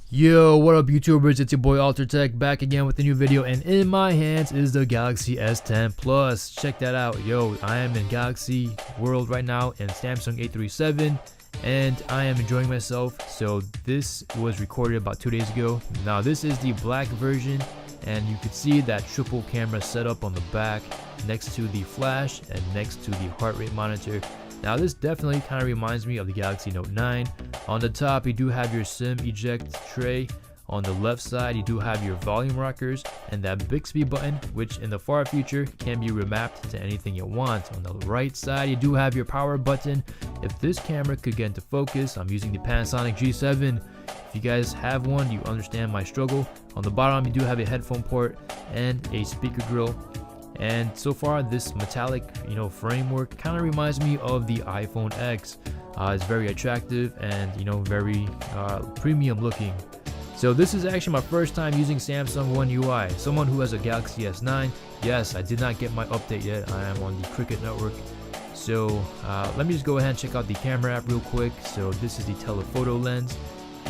Yo, what up YouTubers, it's your boy AlteredTech back again with a new video, and in my hands is the Galaxy S10 Plus. Check that out. Yo, I am in Galaxy world right now in Samsung A37 and I am enjoying myself. So this was recorded about 2 days ago. Now this is the black version and you can see that triple camera setup on the back next to the flash and next to the heart rate monitor. Now this definitely kind of reminds me of the Galaxy Note 9. On the top you do have your SIM eject tray. On the left side you do have your volume rockers and that Bixby button, which in the far future can be remapped to anything you want. On the right side you do have your power button. If this camera could get into focus, I'm using the Panasonic G7. If you guys have one, you understand my struggle. On the bottom you do have a headphone port and a speaker grill. And so far this metallic framework kind of reminds me of the iPhone X. It's very attractive and very premium looking. So this is actually my first time using Samsung One UI. Someone who has a Galaxy S9, yes, I did not get my update yet. I am on the Cricket network. So let me just go ahead and check out the camera app real quick. So this is the telephoto lens.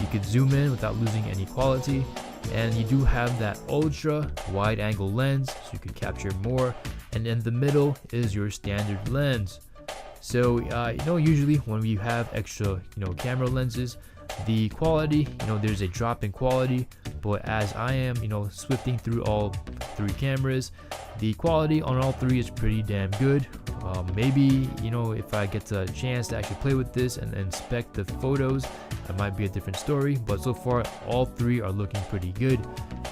You could zoom in without losing any quality. And you do have that ultra wide angle lens, so you could capture more. And in the middle is your standard lens. So usually when we have extra camera lenses, the quality, there's a drop in quality. But as I am swifting through all three cameras, the quality on all three is pretty damn good. Maybe if I get a chance to actually play with this and inspect the photos, that might be a different story, but so far all three are looking pretty good.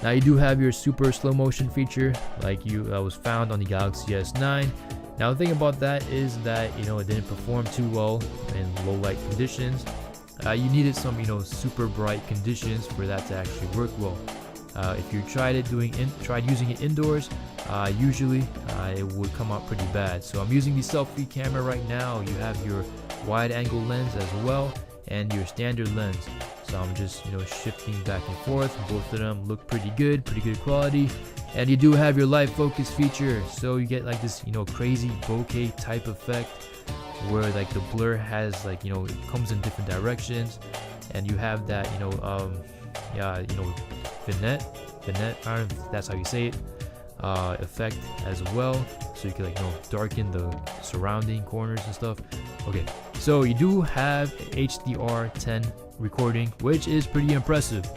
Now you do have your super slow motion feature like was found on the Galaxy S9. Now the thing about that is that it didn't perform too well in low light conditions. You needed some super bright conditions for that to actually work well. If you tried using it indoors, usually it would come out pretty bad. So I'm using the selfie camera right now. You have your wide angle lens as well and your standard lens. So I'm just shifting back and forth. Both of them look pretty good quality. And you do have your live focus feature, so you get like this crazy bokeh type effect where like the blur has it comes in different directions, and you have that vignette, I don't know if that's how you say it, effect as well, so you can darken the surrounding corners and stuff. Okay, so you do have HDR10 recording, which is pretty impressive.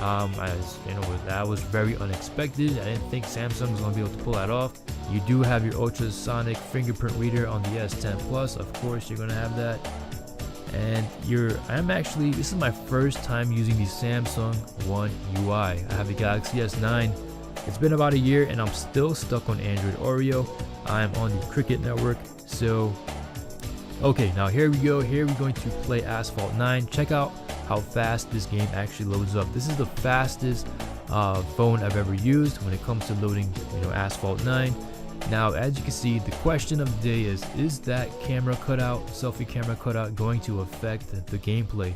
As that was very unexpected. I didn't think Samsung was going to be able to pull that off. You do have your ultrasonic fingerprint reader on the S10 Plus. Of course you're going to have that. And this is my first time using the Samsung One UI. I have the Galaxy S9. It's been about a year and I'm still stuck on Android Oreo. I'm on the Cricket network. So okay, now here we go. Here we're going to play Asphalt 9. Check out how fast this game actually loads up. This is the fastest phone I've ever used when it comes to loading Asphalt 9. Now as you can see, the question of the day is that camera cutout, selfie camera cutout, going to affect the gameplay?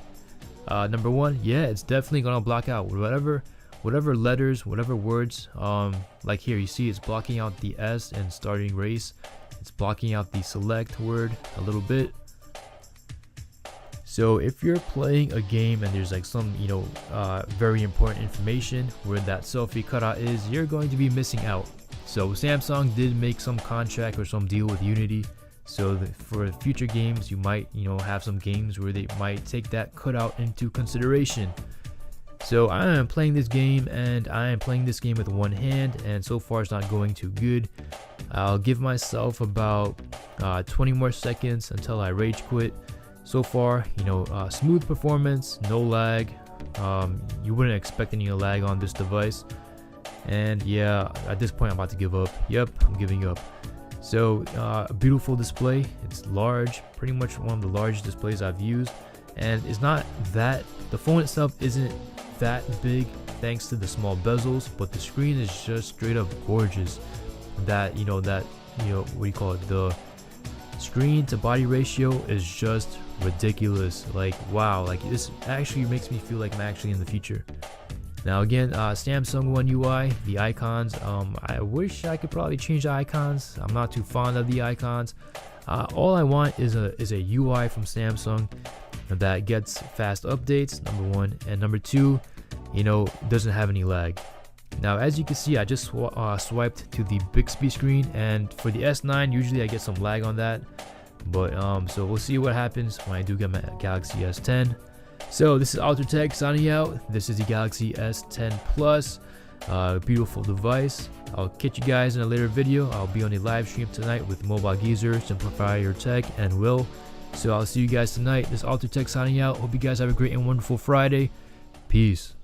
Number one, yeah, it's definitely gonna block out whatever letters, whatever words. Like here you see it's blocking out the S in starting race. It's blocking out the select word a little bit. So if you're playing a game and there's like some very important information where that selfie cutout is, you're going to be missing out. So Samsung did make some contract or some deal with Unity, so that for future games you might have some games where they might take that cutout into consideration. So I am playing this game and I am playing this game with one hand, and so far it's not going too good. I'll give myself about 20 more seconds until I rage quit. So far, smooth performance, no lag. You wouldn't expect any lag on this device. And yeah, at this point I'm about to give up. Yep, I'm giving up. So a beautiful display. It's large, pretty much one of the largest displays I've used. And it's not that, the phone itself isn't that big thanks to the small bezels, but the screen is just straight up gorgeous. That what do you call it, the screen to body ratio is just ridiculous. Like wow, like this actually makes me feel like I'm actually in the future. Now again, Samsung One UI, the icons, I wish I could probably change the icons. I'm not too fond of the icons. All I want is a UI from Samsung that gets fast updates, number one, and number two, you know, doesn't have any lag. Now as you can see, I just swiped to the Bixby screen, and for the S9 usually I get some lag on that, but so we'll see what happens when I do get my Galaxy S10. So this is AlteredTech signing out. This is the Galaxy S10 Plus. Beautiful device. I'll catch you guys in a later video. I'll be on a live stream tonight with Mobile Geezer, Simplify Your Tech, and Will. So I'll see you guys tonight. This is AlteredTech signing out. Hope you guys have a great and wonderful Friday. Peace.